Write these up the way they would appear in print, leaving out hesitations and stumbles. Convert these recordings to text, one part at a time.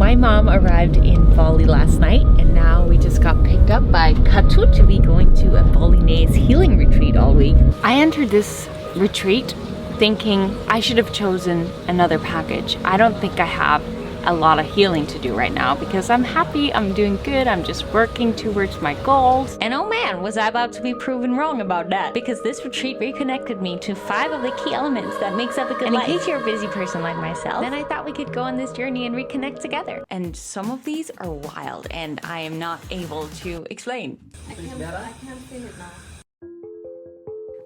My mom arrived in Bali last night, and now we just got picked up by Katu to be going to a Balinese healing retreat all week. I entered this retreat thinking I should have chosen another package. I don't think I have a lot of healing to do right now because I'm happy, I'm doing good, I'm just working towards my goals. And oh man, was I about to be proven wrong about that, because this retreat reconnected me to 5 of the key elements that makes up a good life. And in case you're a busy person like myself, then I thought we could go on this journey and reconnect together. And some of these are wild and I am not able to explain. I can't feel it now.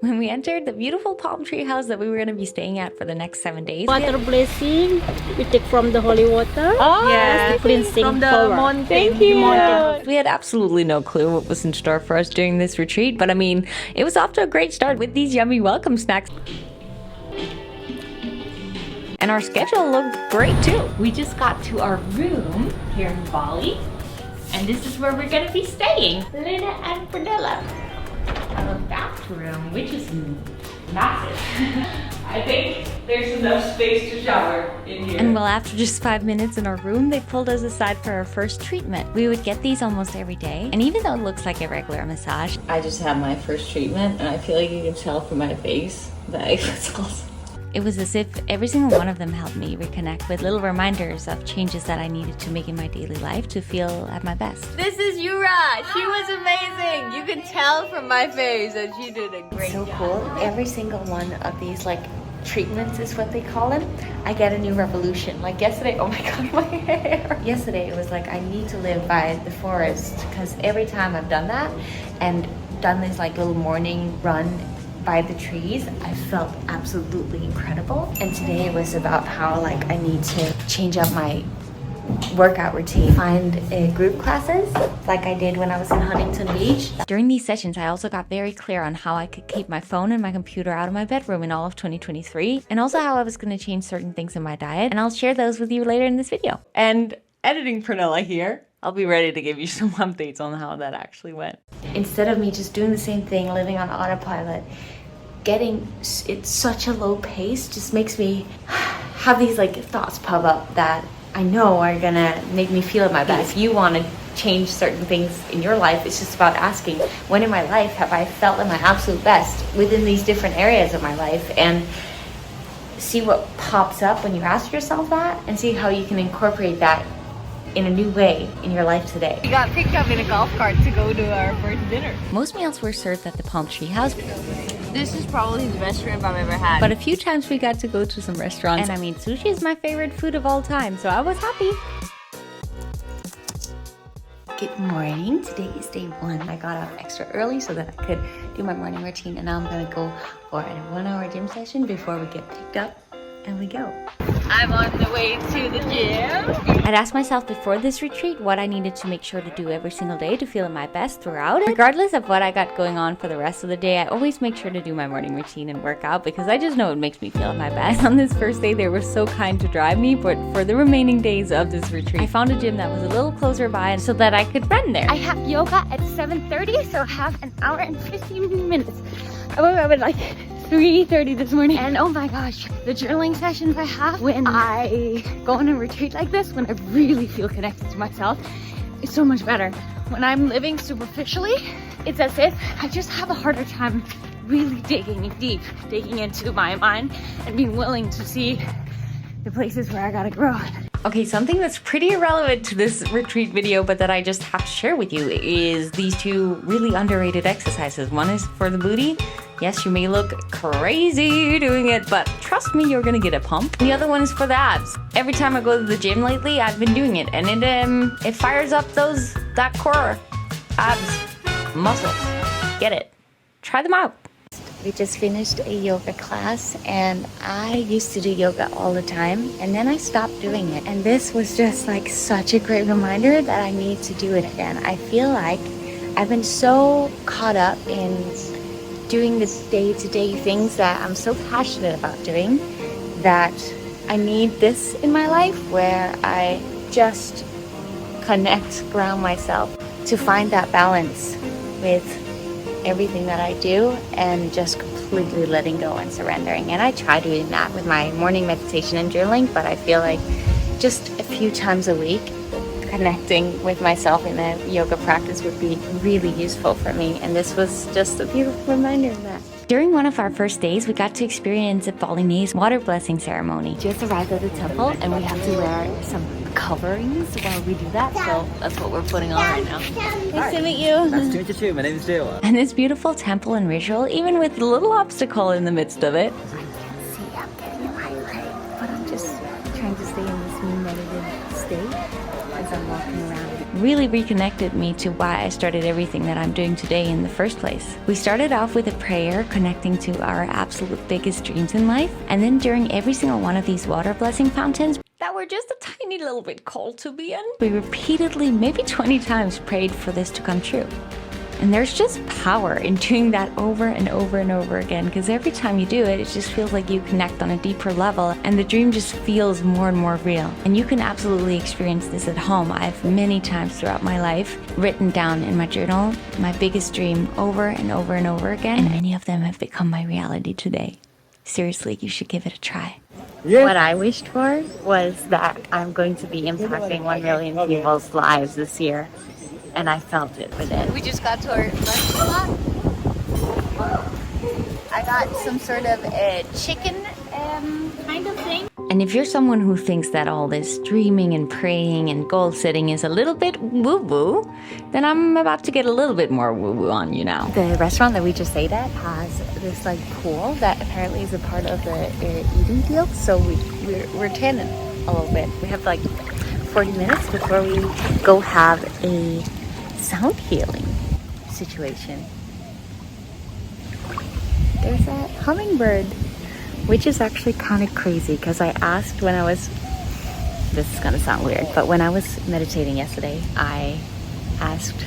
When we entered the beautiful palm tree house that we were going to be staying at for the next 7 days. Water blessing, we take from the holy water. Oh, yeah. The cleansing from the power. mountain. Thank you. We had absolutely no clue what was in store for us during this retreat, but I mean, it was off to a great start with these yummy welcome snacks. And our schedule looked great too. We just got to our room here in Bali, and this is where we're going to be staying. Lina and Pernilla. Our bathroom, which is massive. I think there's enough space to shower in here. And well, after just 5 minutes in our room, they pulled us aside for our first treatment. We would get these almost every day, and even though it looks like a regular massage, I just had my first treatment, and I feel like you can tell from my face that it was awesome. It was as if every single one of them helped me reconnect with little reminders of changes that I needed to make in my daily life to feel at my best. This is Yura. She was amazing. You can tell from my face that she did a great job. So cool. Every single one of these treatments is what they call them. I get a new revolution. Like yesterday, oh my god, my hair. Yesterday it was like I need to live by the forest, because every time I've done that and done this little morning run by the trees, I felt absolutely incredible. And today it was about how I need to change up my workout routine, find group classes like I did when I was in Huntington Beach. During these sessions, I also got very clear on how I could keep my phone and my computer out of my bedroom in all of 2023, and also how I was going to change certain things in my diet, and I'll share those with you later in this video. And editing Pernilla here, I'll be ready to give you some updates on how that actually went. Instead of me just doing the same thing, living on autopilot, getting it's such a low pace just makes me have these thoughts pop up that I know are gonna make me feel at my best. If you want to change certain things in your life, it's just about asking, when in my life have I felt at my absolute best within these different areas of my life, and see what pops up when you ask yourself that, and see how you can incorporate that in a new way in your life today. We got picked up in a golf cart to go to our first dinner. Most meals were served at the palm tree house. This is probably the best shrimp I've ever had. But a few times we got to go to some restaurants. And I mean, sushi is my favorite food of all time, so I was happy. Good morning. Today is day 1. I got up extra early so that I could do my morning routine, and now I'm gonna go for a 1-hour gym session before we get picked up, and we go. I'm on the way to the gym. I'd asked myself before this retreat what I needed to make sure to do every single day to feel at my best throughout. Regardless of what I got going on for the rest of the day, I always make sure to do my morning routine and work out, because I just know it makes me feel at my best. On this first day, they were so kind to drive me, but for the remaining days of this retreat, I found a gym that was a little closer by so that I could run there. I have yoga at 7:30, so I have an hour and 15 minutes. I woke up at 3:30 this morning, and oh my gosh, the journaling sessions I have when I go on a retreat like this, when I really feel connected to myself, is so much better. When I'm living superficially, it's as if I just have a harder time really digging deep, digging into my mind and being willing to see the places where I gotta grow. Okay, something that's pretty irrelevant to this retreat video, but that I just have to share with you, is these 2 really underrated exercises. One is for the booty. Yes, you may look crazy doing it, but trust me, you're gonna get a pump. The other one is for the abs. Every time I go to the gym lately, I've been doing it, and it fires up that core abs muscles. Get it? Try them out. We just finished a yoga class, and I used to do yoga all the time, and then I stopped doing it. And this was just such a great reminder that I need to do it again. I feel like I've been so caught up in doing the day-to-day things that I'm so passionate about doing, that I need this in my life where I just ground myself to find that balance with everything that I do, and just completely letting go and surrendering. And I try doing that with my morning meditation and journaling, but I feel like just a few times a week, connecting with myself in a yoga practice would be really useful for me. And this was just a beautiful reminder of that. During one of our first days, we got to experience a Balinese water blessing ceremony. Just arrived at the temple and we have to wear some coverings while we do that. So that's what we're putting on right now. Nice to meet you. Nice to meet you too. My name is Dale. And this beautiful temple and ritual, even with a little obstacle in the midst of it. I can't see, I'm getting hydrated, but I'm just trying to stay in this meditative state as I'm walking around. Really reconnected me to why I started everything that I'm doing today in the first place. We started off with a prayer connecting to our absolute biggest dreams in life, and then during every single one of these water blessing fountains that were just a tiny little bit cold to be in, we repeatedly, maybe 20 times, prayed for this to come true. And there's just power in doing that over and over and over again, because every time you do it, it just feels like you connect on a deeper level and the dream just feels more and more real. And you can absolutely experience this at home. I've many times throughout my life written down in my journal my biggest dream over and over and over again, and many of them have become my reality today. Seriously, you should give it a try. Yeah. What I wished for was that I'm going to be impacting 1 million people's lives this year. And I felt it with it. We just got to our restaurant. I got some sort of a chicken kind of thing. And if you're someone who thinks that all this dreaming and praying and goal setting is a little bit woo-woo, then I'm about to get a little bit more woo-woo on you now. The restaurant that we just ate at has this like pool that apparently is a part of the eating deal. So we're tanning a little bit. We have like 40 minutes before we go have a sound healing situation. There's a hummingbird, which is actually kind of crazy because I asked when I was, this is gonna sound weird, but when I was meditating yesterday, I asked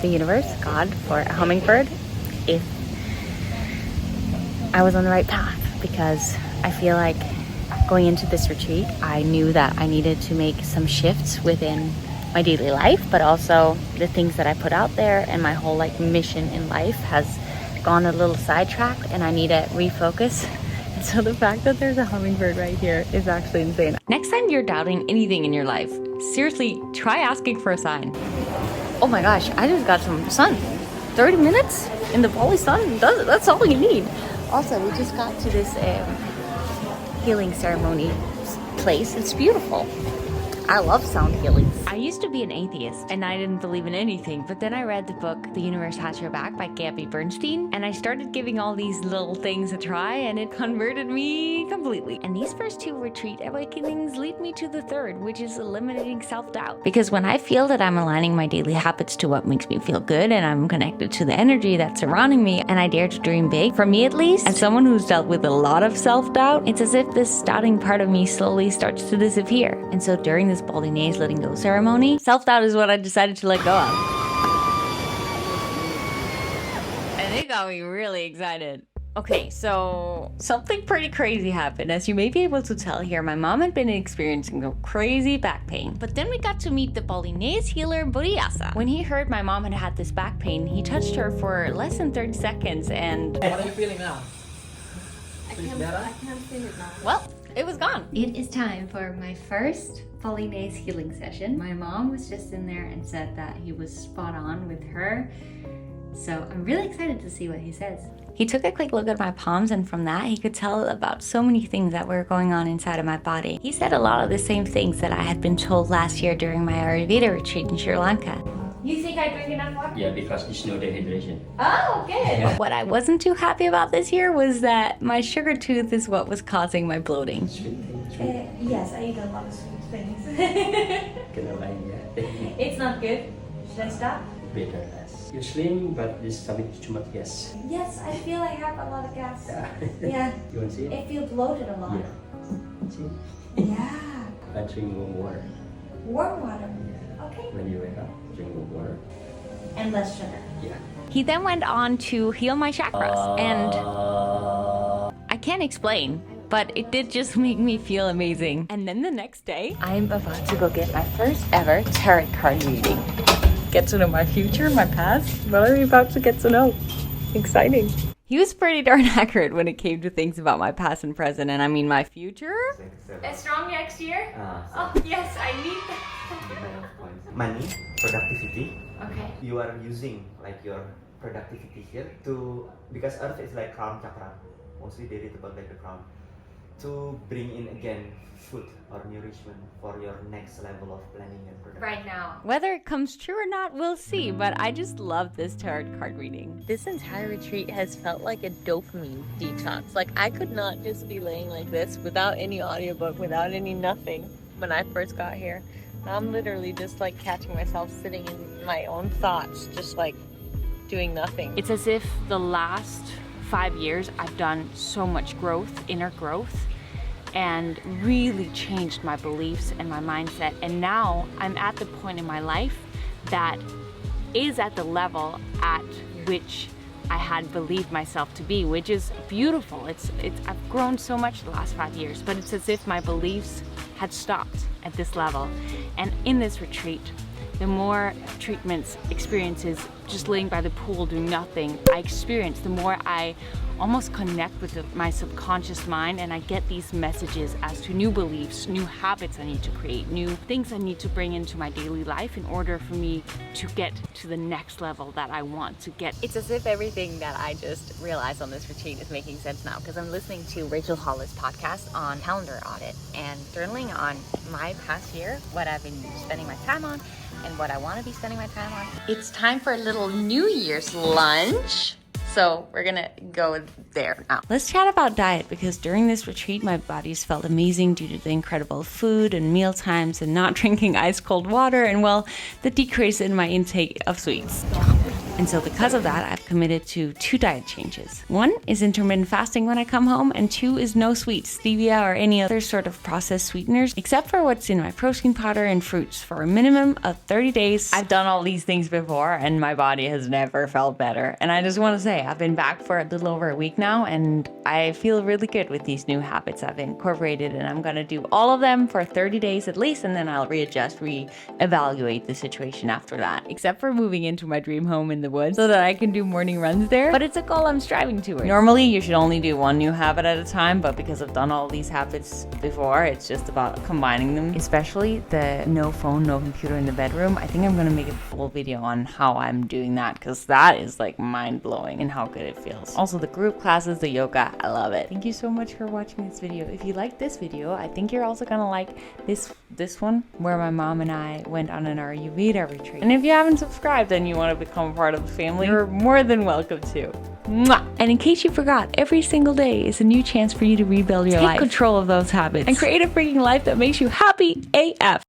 the universe, God, for a hummingbird if I was on the right path, because I feel like going into this retreat, I knew that I needed to make some shifts within my daily life, but also the things that I put out there, and my whole like mission in life has gone a little sidetracked and I need to refocus. And so the fact that there's a hummingbird right here is actually insane. Next time you're doubting anything in your life, seriously, try asking for a sign. Oh my gosh, I just got some sun. 30 minutes in the Bali sun, that's all you need. Also, we just got to this healing ceremony place. It's beautiful. I love sound healings. I used to be an atheist and I didn't believe in anything, but then I read the book The Universe Has Your Back by Gabby Bernstein, and I started giving all these little things a try, and it converted me completely. And these first 2 retreat awakenings lead me to the 3rd, which is eliminating self-doubt. Because when I feel that I'm aligning my daily habits to what makes me feel good, and I'm connected to the energy that's surrounding me, and I dare to dream big, for me at least, as someone who's dealt with a lot of self-doubt, it's as if this doubting part of me slowly starts to disappear. And so during this Balinese letting go ceremony, self-doubt is what I decided to let go of. And it got me really excited. Okay, so something pretty crazy happened. As you may be able to tell here, my mom had been experiencing a crazy back pain. But then we got to meet the Balinese healer Budiasa. When he heard my mom had had this back pain, he touched her for less than 30 seconds and... What are you feeling now? I can't feel it now. well, it was gone. It is time for my first Balinese healing session. My mom was just in there and said that he was spot on with her. So I'm really excited to see what he says. He took a quick look at my palms, and from that he could tell about so many things that were going on inside of my body. He said a lot of the same things that I had been told last year during my Ayurveda retreat in Sri Lanka. You think I drink enough water? Yeah, because there's no dehydration. Oh, good. What I wasn't too happy about this year was that my sugar tooth is what was causing my bloating. Yes, I eat a lot of sweet things. It's not good. Should I stop? Better less. You're slim, but this stomach is too much gas. Yes, I feel I have a lot of gas. Yeah. Yeah. You want to see it? I feel bloated a lot. Yeah. See? Yeah. I drink warm water. Warm water. Yeah. Okay. When you wake up, drink warm water. And less sugar. Yeah. He then went on to heal my chakras, and I can't explain, but it did just make me feel amazing. And then the next day, I'm about to go get my first ever tarot card reading. Get to know my future, my past. What are we about to get to know? Exciting. He was pretty darn accurate when it came to things about my past and present, and I mean my future. Strong next year? Oh, yes, I need that. Money, productivity. Okay. You are using like your productivity here to, because Earth is like crown chakra, mostly they read about like the crown, to bring in again food or nourishment for your next level of planning and production. Right now. Whether it comes true or not, we'll see, but I just love this tarot card reading. This entire retreat has felt like a dopamine detox. Like I could not just be laying like this without any audiobook, without any nothing when I first got here. Now I'm literally just like catching myself sitting in my own thoughts, just like doing nothing. It's as if the last 5 years I've done so much growth, inner growth, and really changed my beliefs and my mindset. And now I'm at the point in my life that is at the level at which I had believed myself to be, which is beautiful. I've grown so much the last 5 years, but it's as if my beliefs had stopped at this level. And in this retreat, the more treatments, experiences, just laying by the pool doing nothing, I experience, the more I almost connect with my subconscious mind, and I get these messages as to new beliefs, new habits I need to create, new things I need to bring into my daily life in order for me to get to the next level that I want to get. It's as if everything that I just realized on this retreat is making sense now, because I'm listening to Rachel Hollis' podcast on calendar audit and journaling on my past year, what I've been spending my time on and what I want to be spending my time on. It's time for a little New Year's lunch. So we're gonna go there now. Let's chat about diet, because during this retreat, my body's felt amazing due to the incredible food and meal times and not drinking ice cold water, and well, the decrease in my intake of sweets. And so because of that, I've committed to 2 diet changes. 1 is intermittent fasting when I come home, and 2 is no sweets, stevia, or any other sort of processed sweeteners, except for what's in my protein powder and fruits for a minimum of 30 days. I've done all these things before, and my body has never felt better. And I just want to say, I've been back for a little over a week now, and I feel really good with these new habits I've incorporated, and I'm going to do all of them for 30 days at least, and then I'll readjust, reevaluate the situation after that, except for moving into my dream home in the woods so that I can do morning runs there. But it's a goal I'm striving towards. Normally, you should only do 1 new habit at a time, but because I've done all these habits before, it's just about combining them, especially the no phone, no computer in the bedroom. I think I'm going to make a full video on how I'm doing that, because that is like mind-blowing and how good it feels. Also, the group classes, the yoga, I love it. Thank you so much for watching this video. If you like this video, I think you're also gonna like this one, where my mom and I went on an Ayurveda retreat. And if you haven't subscribed and you want to become a part of the family, you're more than welcome to. Mwah! And in case you forgot, every single day is a new chance for you to rebuild your life, take control of those habits, and create a freaking life that makes you happy AF.